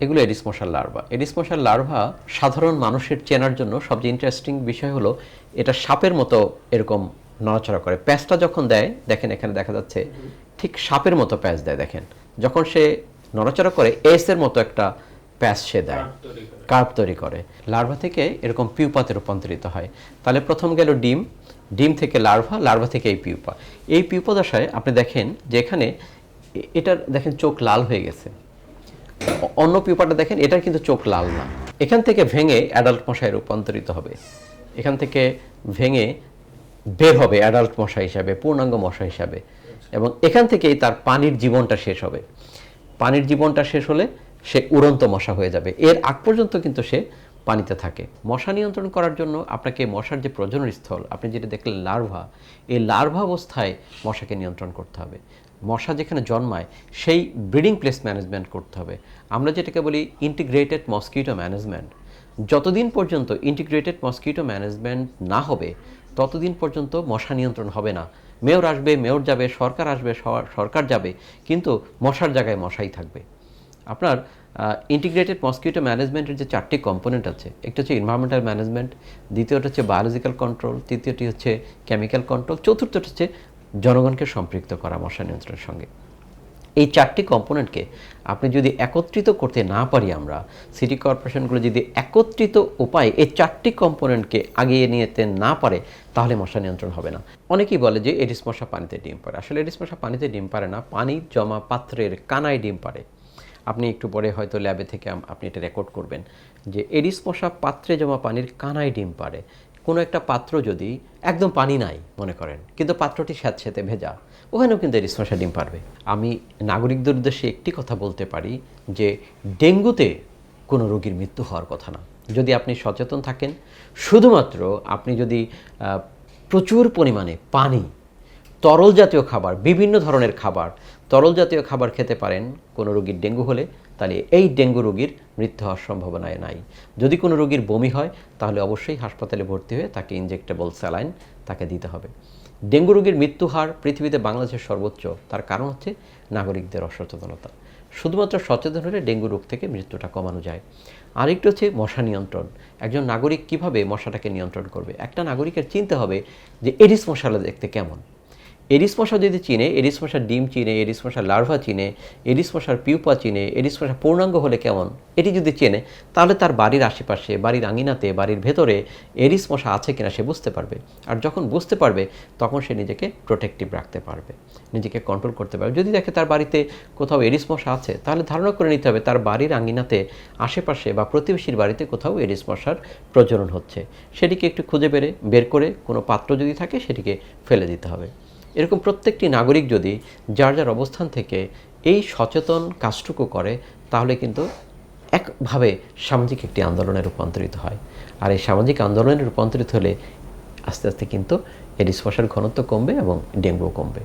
এগুলো এডিস মশার larva. Aedes মশার লার্ভা সাধারণ মানুষের চেনার জন্য সবচেয়ে ইন্টারেস্টিং বিষয় হলো এটা সাপের মতো এরকম নড়াচড়া করে। প্যাঁচটা যখন দেয়, দেখেন এখানে দেখা যাচ্ছে ঠিক সাপের মতো প্যাঁচ দেয়। দেখেন যখন সে নড়াচড়া করে এর মতো একটা প্যাঁচ সে দেয়, কার্ভ তৈরি করে। লার্ভা থেকে এরকম পিউপাতে রূপান্তরিত হয়। তাহলে প্রথম গেল ডিম, ডিম থেকে লার্ভা, লার্ভা থেকে এই পিউপা। এই পিউপা দশায় আপনি দেখেন যে এখানে এটার দেখেন চোখ লাল হয়ে গেছে। অন্য পিউপাটা দেখেন এটার কিন্তু চোখ লাল না। এখান থেকে ভেঙে অ্যাডাল্ট মশায় রূপান্তরিত হবে। এখান থেকে ভেঙে বের হবে অ্যাডাল্ট মশা হিসাবে, পূর্ণাঙ্গ মশা হিসাবে। এবং এখান থেকেই তার পানির জীবনটা শেষ হবে। পানির জীবনটা শেষ হলে সে উড়ন্ত মশা হয়ে যাবে। এর আগ পর্যন্ত কিন্তু সে পানিতে থাকে। মশা নিয়ন্ত্রণ করার জন্য আপনাকে মশার যে প্রজনন স্থল, আপনি যেটা দেখলেন লার্ভা, এই লার্ভা অবস্থায় মশাকে নিয়ন্ত্রণ করতে হবে। মশা যেখানে জন্মায় সেই ব্রিডিং প্লেস ম্যানেজমেন্ট করতে হবে। আমরা যেটাকে বলি ইন্টিগ্রেটেড মসকিটো ম্যানেজমেন্ট। যতদিন পর্যন্ত ইন্টিগ্রেটেড মসকিটো ম্যানেজমেন্ট না হবে ততদিন পর্যন্ত মশা নিয়ন্ত্রণ হবে না। মেয়র আসবে, মেয়র যাবে, সরকার আসবে, সরকার যাবে, কিন্তু মশার জায়গায় মশাই থাকবে। আপনার ইন্টিগ্রেটেড মসকিটো ম্যানেজমেন্টের যে 4টি কম্পোনেন্ট আছে, একটা হচ্ছে এনভায়রনমেন্টাল ম্যানেজমেন্ট, দ্বিতীয়টা হচ্ছে বায়োলজিক্যাল কন্ট্রোল, তৃতীয়টি হচ্ছে কেমিক্যাল কন্ট্রোল, চতুর্থটা হচ্ছে জনগণকে সম্পৃক্ত করা মশা নিয়ন্ত্রণের সঙ্গে। এই 4টি কম্পোনেন্টকে আপনি যদি একত্রিত করতে না পারি, আমরা সিটি কর্পোরেশনগুলো যদি একত্রিত উপায়ে এই 4টি কম্পোনেন্টকে আগিয়ে নিতে না পারে, তাহলে মশা নিয়ন্ত্রণ হবে না। অনেকেই বলে যে এডিস মশা পানিতে ডিম পারে। আসলে এডিস মশা পানিতে ডিম পারে না, পানির জমা পাত্রের কানায় ডিম পারে। আপনি একটু পরে হয়তো ল্যাবে থেকে আপনি এটা রেকর্ড করবেন যে এডিস মশা পাত্রে জমা পানির কানায় ডিম পারে। কোনো একটা পাত্র যদি একদম পানি নাই মনে করেন, কিন্তু পাত্রটি স্যাঁতসেঁতে ভেজা, ওখানেও কিন্তু এডিস মশা ডিম পারবে। আমি নাগরিকদের উদ্দেশ্যে একটি কথা বলতে পারি যে ডেঙ্গুতে কোনো রোগীর মৃত্যু হওয়ার কথা না। যদি আপনি সচেতন থাকেন, শুধুমাত্র আপনি যদি প্রচুর পরিমাণে পানি, তরল জাতীয় খাবার, বিভিন্ন ধরনের খাবার, তরল জাতীয় খাবার খেতে পারেন কোনো রোগীর ডেঙ্গু হলে, তাহলে এই ডেঙ্গু রোগীর মৃত্যু হওয়ার সম্ভাবনায় নাই। যদি কোনো রোগীর বমি হয় তাহলে অবশ্যই হাসপাতালে ভর্তি হয়ে তাকে ইনজেক্টেবল স্যালাইন তাকে দিতে হবে। ডেঙ্গু রোগীর মৃত্যু হার পৃথিবীতে বাংলাদেশের সর্বোচ্চ। তার কারণ হচ্ছে নাগরিকদের অসচেতনতা। শুধুমাত্র সচেতন হলে ডেঙ্গু রোগ থেকে মৃত্যুটা কমানো যায়। আরেকটি হচ্ছে মশা নিয়ন্ত্রণ। একজন নাগরিক কিভাবে মশাটাকে নিয়ন্ত্রণ করবে? একটা নাগরিকের চিনতে হবে যে এডিস মশাটা দেখতে কেমন। এডিস মশা যদি চিনে, এডিস মশার ডিম চিনে, এডিস মশার লার্ভা চিনে, এডিস মশার পিউপা চিনে, এডিস মশা পূর্ণাঙ্গ হলে কেমন এটি যদি চেনে, তাহলে তার বাড়ির আশেপাশে, বাড়ির আঙিনাতে, বাড়ির ভেতরে এডিস মশা আছে কিনা সে বুঝতে পারবে। আর যখন বুঝতে পারবে তখন সে নিজেকে প্রোটেক্টিভ রাখতে পারবে, নিজেকে কন্ট্রোল করতে পারবে। যদি দেখে তার বাড়িতে কোথাও এডিস মশা আছে, তাহলে ধারণা করে নিতে হবে তার বাড়ির আঙিনাতে, আশেপাশে বা প্রতিবেশীর বাড়িতে কোথাও এডিস মশার প্রজনন হচ্ছে। সেটিকে একটু খুঁজে বের করে কোনো পাত্র যদি থাকে সেটিকে ফেলে দিতে হবে। এরকম প্রত্যেকটি নাগরিক যদি যার যার অবস্থান থেকে এই সচেতন কাজটুকু করে, তাহলে কিন্তু একভাবে সামাজিক একটি আন্দোলনে রূপান্তরিত হয়। আর এই সামাজিক আন্দোলনে রূপান্তরিত হলে আস্তে আস্তে কিন্তু এডিস মশার ঘনত্ব কমবে এবং ডেঙ্গুও কমবে।